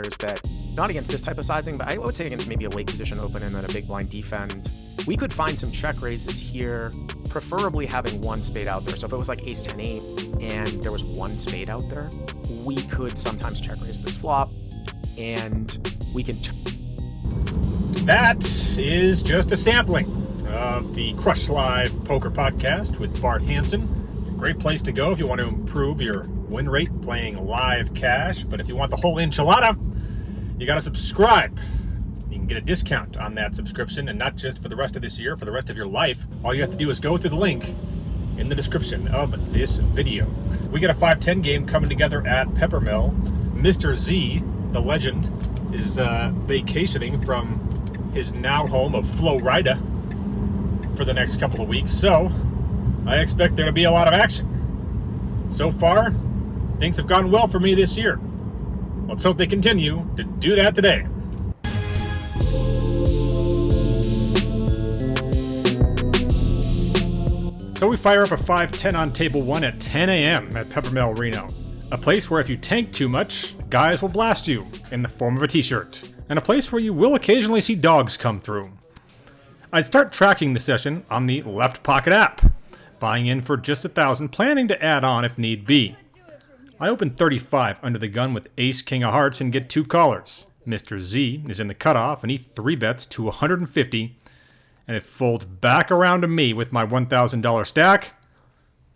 is that, not against this type of sizing, but I would say against maybe a late position open and then a big blind defend, we could find some check raises here, preferably having one spade out there. So if it was like ace 10 8 and there was one spade out there, we could sometimes check raise this flop and we can... That is just a sampling of the Crush Live Poker Podcast with Bart Hansen. Great place to go if you want to improve your win rate playing live cash. But if you want the whole enchilada, you got to subscribe. You can get a discount on that subscription, and not just for the rest of this year, for the rest of your life. All you have to do is go through the link in the description of this video. We got a 5-10 game coming together at Peppermill. Mr. Z, the legend, is vacationing from his now home of Florida for the next couple of weeks, so I expect there to be a lot of action. So far, things have gone well for me this year. Let's hope they continue to do that today. So we fire up a 5-10 on table 1 at 10 a.m. at Peppermill, Reno. A place where if you tank too much, guys will blast you in the form of a t-shirt. And a place where you will occasionally see dogs come through. I'd start tracking the session on the Left Pocket app, buying in for just 1,000, planning to add on if need be. I open 35 under the gun with ace king of hearts and get 2 callers. Mr. Z is in the cutoff and he 3-bets to 150, and it folds back around to me with my $1,000 stack,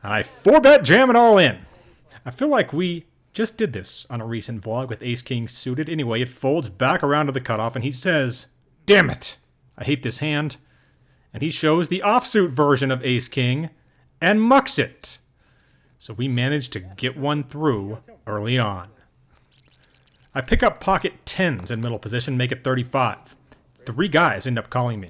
and I 4-bet jam it all in. I feel like we just did this on a recent vlog with ace king suited. Anyway, it folds back around to the cutoff and he says, "Damn it, I hate this hand." And he shows the offsuit version of ace king and mucks it. So we managed to get one through early on. I pick up pocket 10s in middle position, make it 35. 3 guys end up calling me.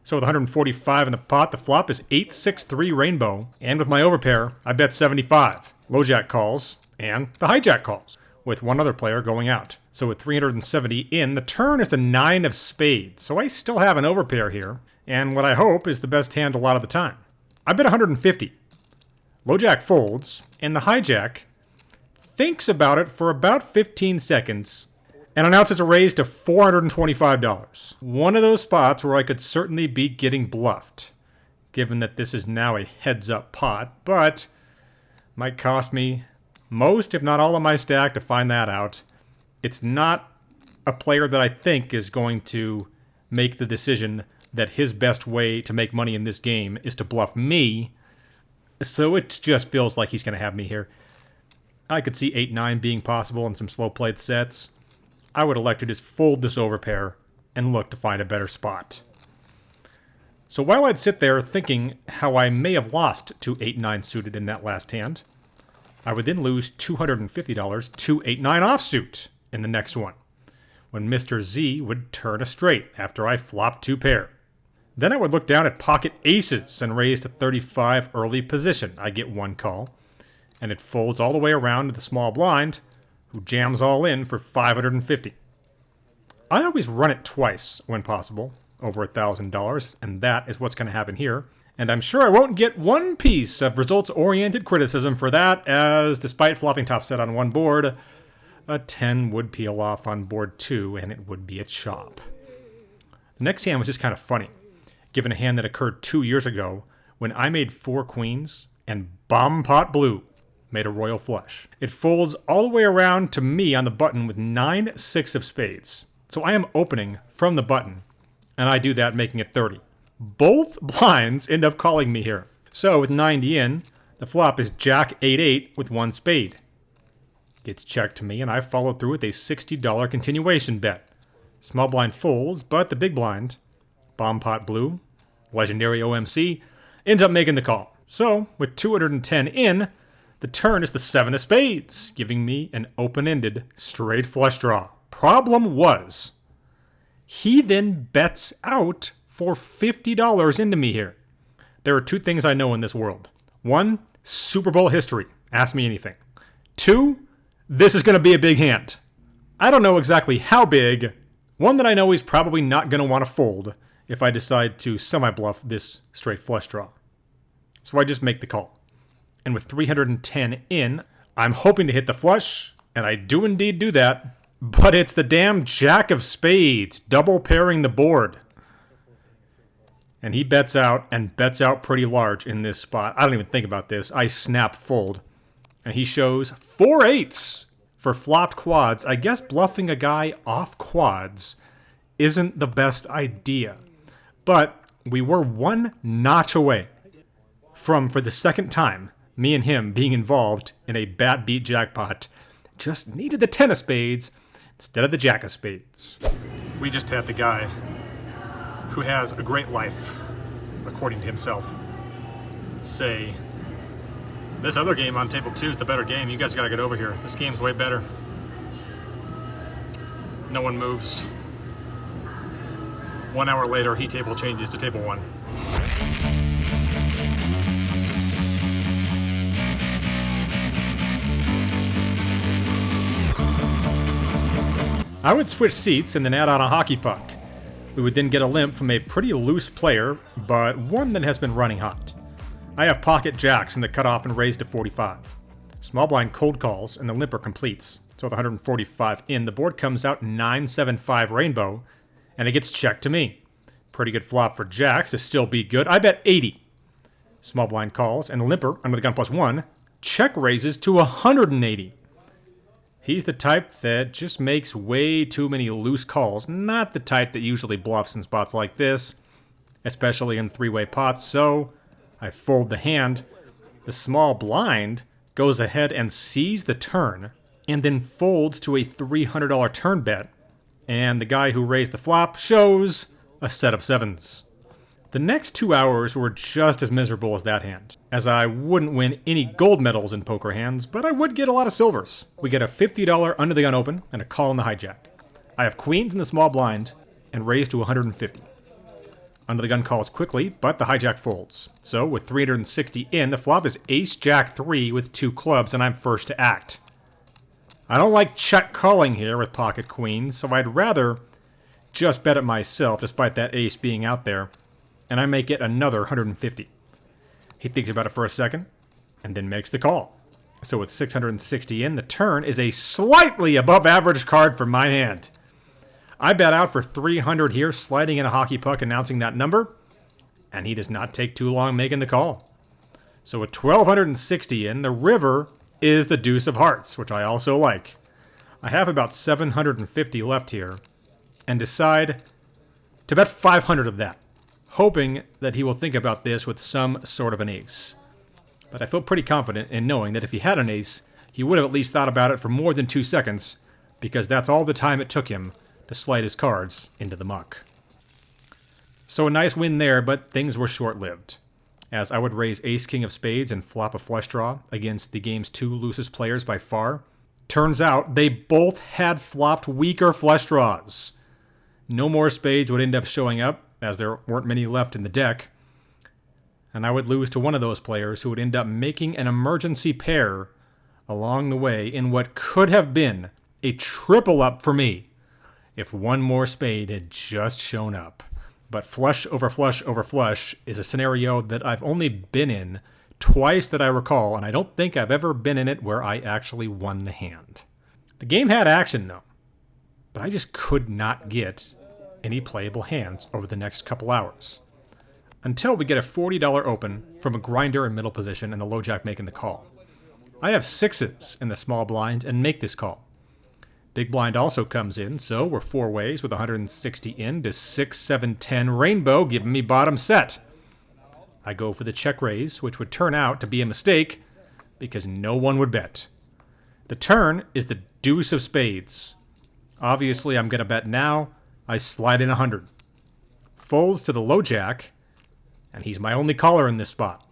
So with 145 in the pot, the flop is 8-6-3 rainbow. And with my overpair, I bet 75. Low jack calls, and the hijack calls, with one other player going out. So with 370 in, the turn is the 9 of spades. So I still have an overpair here, and what I hope is the best hand a lot of the time. I bet 150. Low jack folds, and the hijack thinks about it for about 15 seconds and announces a raise to $425. One of those spots where I could certainly be getting bluffed, given that this is now a heads-up pot, but might cost me most, if not all, of my stack to find that out. It's not a player that I think is going to make the decision that his best way to make money in this game is to bluff me, so it just feels like he's going to have me here. I could see 8-9 being possible in some slow-played sets. I would elect to just fold this overpair and look to find a better spot. So while I'd sit there thinking how I may have lost to 8-9 suited in that last hand, I would then lose $250 to 8-9 offsuit in the next one, when Mr. Z would turn a straight after I flopped 2 pair. Then I would look down at pocket aces and raise to 35 early position. I get 1 call, and it folds all the way around to the small blind, who jams all in for 550. I always run it twice when possible, over $1,000, and that is what's going to happen here. And I'm sure I won't get one piece of results-oriented criticism for that, as despite flopping top set on one board, a 10 would peel off on board 2, and it would be a chop. The next hand was just kind of funny, given a hand that occurred 2 years ago when I made 4 queens and bomb pot blue made a royal flush. It folds all the way around to me on the button with 9-6 of spades. So I am opening from the button, and I do that, making it 30. Both blinds end up calling me here. So with 90 in, the flop is jack 8-8 with 1 spade. Gets checked to me, and I follow through with a $60 continuation bet. Small blind folds, but the big blind, bomb pot blue, legendary OMC, ends up making the call. So with 210 in, the turn is the 7 of spades, giving me an open-ended straight flush draw. Problem was, he then bets out for $50 into me here. There are 2 things I know in this world. 1, Super Bowl history. Ask me anything. 2, this is going to be a big hand. I don't know exactly how big. One that I know he's probably not going to want to fold if I decide to semi-bluff this straight flush draw. So I just make the call. And with 310 in, I'm hoping to hit the flush, and I do indeed do that. But it's the damn jack of spades, double pairing the board. And he bets out, and bets out pretty large in this spot. I don't even think about this. I snap fold. And he shows 4 eights for flopped quads. I guess bluffing a guy off quads isn't the best idea. But we were one notch away from, for the second time, me and him being involved in a bad beat jackpot. Just needed the 10 of spades instead of the jack of spades. We just had the guy who has a great life, according to himself, say, this other game on table 2 is the better game. You guys gotta get over here. This game's way better. No one moves. 1 hour later, he table changes to table 1. I would switch seats and then add on a hockey puck. We would then get a limp from a pretty loose player, but one that has been running hot. I have pocket jacks in the cutoff and raised to 45. Small blind cold calls and the limper completes. So with 145 in, the board comes out 9-7-5 rainbow, and it gets checked to me. Pretty good flop for jacks to still be good. I bet 80. Small blind calls, and the limper, under the gun +1, check raises to 180. He's the type that just makes way too many loose calls. Not the type that usually bluffs in spots like this, especially in three-way pots, so I fold the hand. The small blind goes ahead and sees the turn, and then folds to a $300 turn bet, and the guy who raised the flop shows a set of 7s. The next 2 hours were just as miserable as that hand, as I wouldn't win any gold medals in poker hands, but I would get a lot of silvers. We get a $50 under the gun open and a call in the hijack. I have queens in the small blind and raise to 150. Under the gun calls quickly, but the hijack folds. So with 360 in, the flop is ace-jack-3 with 2 clubs, and I'm first to act. I don't like check calling here with pocket queens, so I'd rather just bet it myself despite that ace being out there, and I make it another 150. He thinks about it for a second, and then makes the call. So with 660 in, the turn is a slightly above average card for my hand. I bet out for 300 here, sliding in a hockey puck announcing that number, and he does not take too long making the call. So with 1260 in, the river is the deuce of hearts, which I also like. I have about 750 left here, and decide to bet 500 of that, hoping that he will think about this with some sort of an ace. But I feel pretty confident in knowing that if he had an ace, he would have at least thought about it for more than 2 seconds, because that's all the time it took him to slide his cards into the muck. So a nice win there, but things were short-lived, as I would raise ace-king of spades and flop a flush draw against the game's 2 loosest players by far. Turns out they both had flopped weaker flush draws. No more spades would end up showing up, as there weren't many left in the deck, and I would lose to one of those players who would end up making an emergency pair along the way in what could have been a triple up for me if one more spade had just shown up. But flush over flush over flush is a scenario that I've only been in twice that I recall, and I don't think I've ever been in it where I actually won the hand. The game had action though, but I just could not get any playable hands over the next couple hours, until we get a $40 open from a grinder in middle position and the low jack making the call. I have 6s in the small blind and make this call. Big blind also comes in, so we're 4 ways with 160 in to 6-7-10 rainbow, giving me bottom set. I go for the check raise, which would turn out to be a mistake because no one would bet. The turn is the deuce of spades. Obviously, I'm going to bet now. I slide in 100. Folds to the low jack, and he's my only caller in this spot.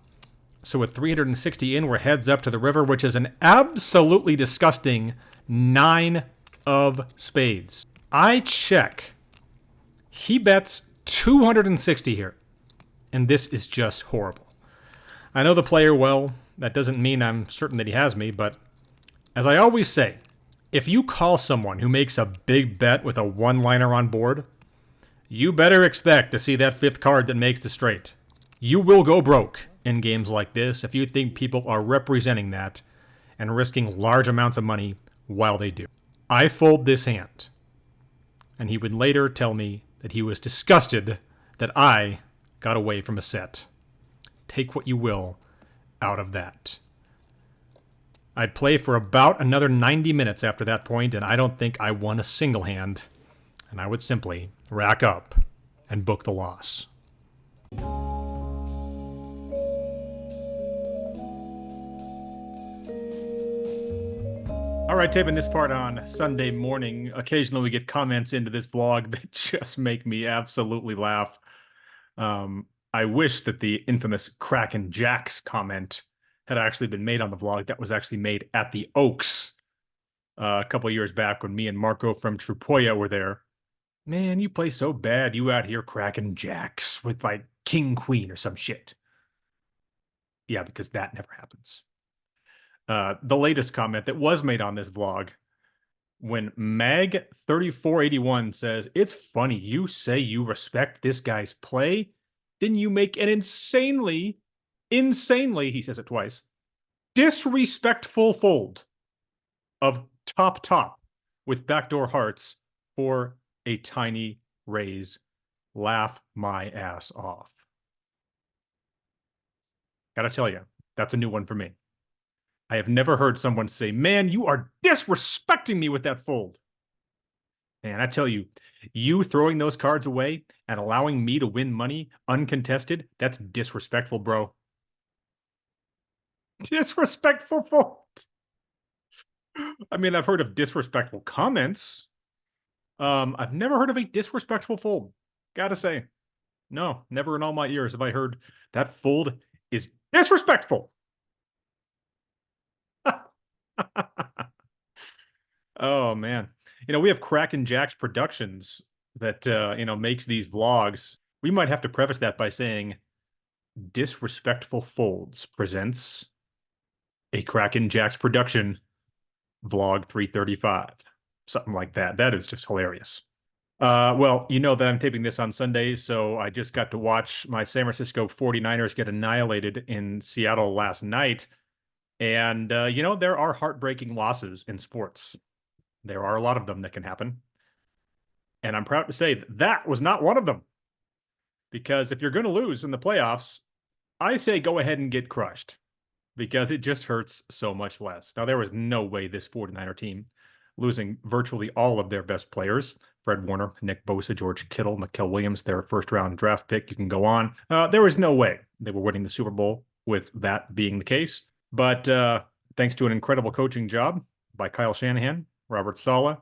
So with 360 in, we're heads up to the river, which is an absolutely disgusting 9 of spades. I check. He bets 260 here, and this is just horrible. I know the player well. That doesn't mean I'm certain that he has me, but as I always say, if you call someone who makes a big bet with a one-liner on board, you better expect to see that 5th card that makes the straight. You will go broke in games like this if you think people are representing that and risking large amounts of money while they do. I fold this hand. And he would later tell me that he was disgusted that I got away from a set. Take what you will out of that. I'd play for about another 90 minutes after that point, and I don't think I won a single hand. And I would simply rack up and book the loss. All right, taping this part on Sunday morning. Occasionally we get comments into this vlog that just make me absolutely laugh. I wish that the infamous Kraken Jacks comment had actually been made on the vlog. That was actually made at the Oaks a couple of years back when me and Marco from Trupoya were there. Man, you play so bad. You out here Kraken Jacks with like King Queen or some shit. Yeah, because that never happens. The latest comment that was made on this vlog, when Mag3481 says, "It's funny you say you respect this guy's play, then you make an insanely, he says it twice, disrespectful fold of top with backdoor hearts for a tiny raise. Laugh my ass off." Gotta tell you, that's a new one for me. I have never heard someone say, "Man, you are disrespecting me with that fold." And I tell you, you throwing those cards away and allowing me to win money uncontested, that's disrespectful, bro. Disrespectful fold. I mean, I've heard of disrespectful comments. I've never heard of a disrespectful fold. Gotta say. No, never in all my ears have I heard that fold is disrespectful. Oh man, we have Kraken Jacks Productions that makes these vlogs. We might have to preface that by saying Disrespectful Folds presents a Kraken Jacks production, vlog 335, something like that. That is just hilarious. Well, you know that I'm taping this on Sunday, so I just got to watch my San Francisco 49ers get annihilated in Seattle last night. And, there are heartbreaking losses in sports. There are a lot of them that can happen. And I'm proud to say that that was not one of them. Because if you're going to lose in the playoffs, I say go ahead and get crushed. Because it just hurts so much less. Now, there was no way this 49er team, losing virtually all of their best players, Fred Warner, Nick Bosa, George Kittle, Mikael Williams, their first-round draft pick, you can go on. There was no way they were winning the Super Bowl with that being the case. But thanks to an incredible coaching job by Kyle Shanahan, Robert Saleh,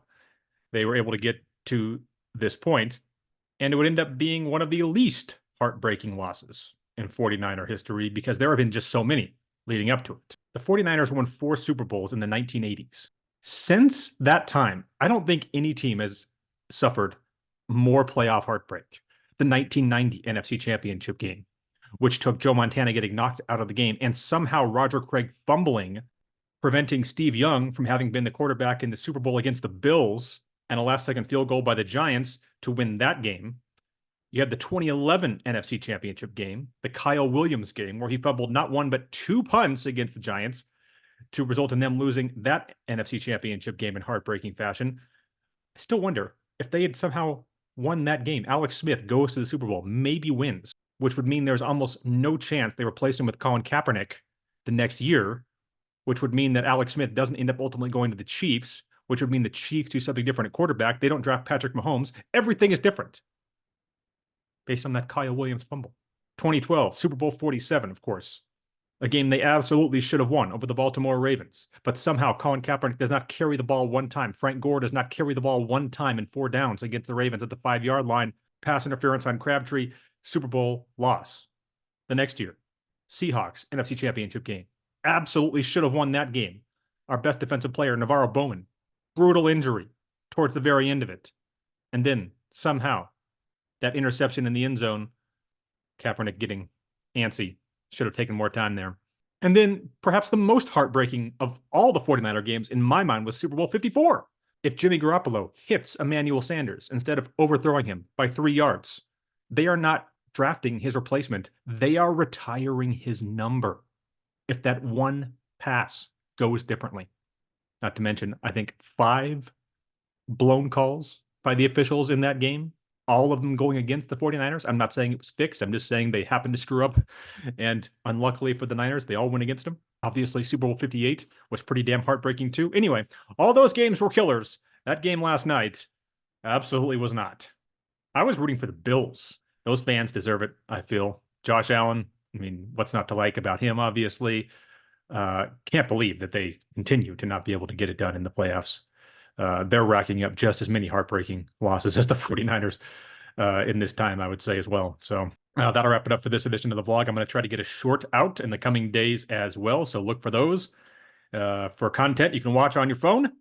they were able to get to this point, and it would end up being one of the least heartbreaking losses in 49er history because there have been just so many leading up to it. The 49ers won 4 Super Bowls in the 1980s. Since that time, I don't think any team has suffered more playoff heartbreak. The 1990 NFC Championship game, which took Joe Montana getting knocked out of the game and somehow Roger Craig fumbling, preventing Steve Young from having been the quarterback in the Super Bowl against the Bills, and a last-second field goal by the Giants to win that game. You had the 2011 NFC Championship game, the Kyle Williams game, where he fumbled not one but 2 punts against the Giants to result in them losing that NFC Championship game in heartbreaking fashion. I still wonder if they had somehow won that game. Alex Smith goes to the Super Bowl, maybe wins, which would mean there's almost no chance they replace him with Colin Kaepernick the next year, which would mean that Alex Smith doesn't end up ultimately going to the Chiefs, which would mean the Chiefs do something different at quarterback. They don't draft Patrick Mahomes. Everything is different based on that Kyle Williams fumble. 2012, Super Bowl 47, of course. A game they absolutely should have won over the Baltimore Ravens. But somehow Colin Kaepernick does not carry the ball one time. Frank Gore does not carry the ball one time in 4 downs against the Ravens at the 5-yard line. Pass interference on Crabtree. Super Bowl loss. The next year, Seahawks, NFC Championship game. Absolutely should have won that game. Our best defensive player, Navarro Bowman. Brutal injury towards the very end of it. And then, somehow, that interception in the end zone, Kaepernick getting antsy. Should have taken more time there. And then, perhaps the most heartbreaking of all the 49er games, in my mind, was Super Bowl 54. If Jimmy Garoppolo hits Emmanuel Sanders instead of overthrowing him by 3 yards, they are not drafting his replacement. They are retiring his number if that one pass goes differently. Not to mention, I think 5 blown calls by the officials in that game, all of them going against the 49ers. I'm not saying it was fixed. I'm just saying they happened to screw up. And unluckily for the Niners, they all went against them. Obviously, Super Bowl 58 was pretty damn heartbreaking too. Anyway, all those games were killers. That game last night absolutely was not. I was rooting for the Bills. Those fans deserve it, I feel. Josh Allen, I mean, what's not to like about him, obviously. Can't believe that they continue to not be able to get it done in the playoffs. They're racking up just as many heartbreaking losses as the 49ers in this time, I would say, as well. So that'll wrap it up for this edition of the vlog. I'm going to try to get a short out in the coming days as well, so look for those. For content you can watch on your phone.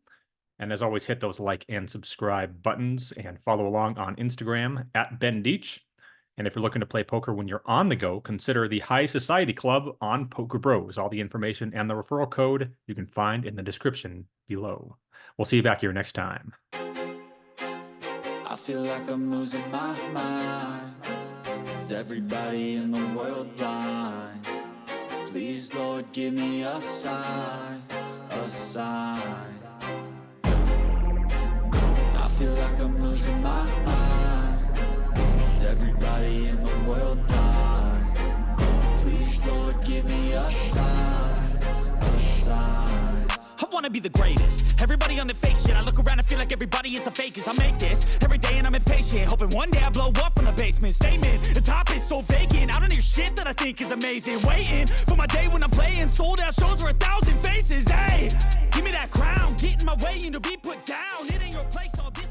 And as always, hit those like and subscribe buttons and follow along on Instagram at bendeach. And if you're looking to play poker when you're on the go, consider the High Society Club on Poker Bros. All the information and the referral code you can find in the description below. We'll see you back here next time. I feel like I'm losing my mind. Is everybody in the world blind? Please, Lord, give me a sign, a sign. I feel like I'm losing my mind. Is everybody in the world blind? Please, Lord, give me a sign, a sign. I wanna be the greatest. Everybody on the fake shit. I look around and feel like everybody is the fakest. I make this every day and I'm impatient, hoping one day I blow up from the basement. Statement, the top is so vacant. I don't hear shit that I think is amazing. Waiting for my day when I'm playing sold out shows for 1,000 faces. Hey, give me that crown, get in my way and to be put down. It ain't your place all this.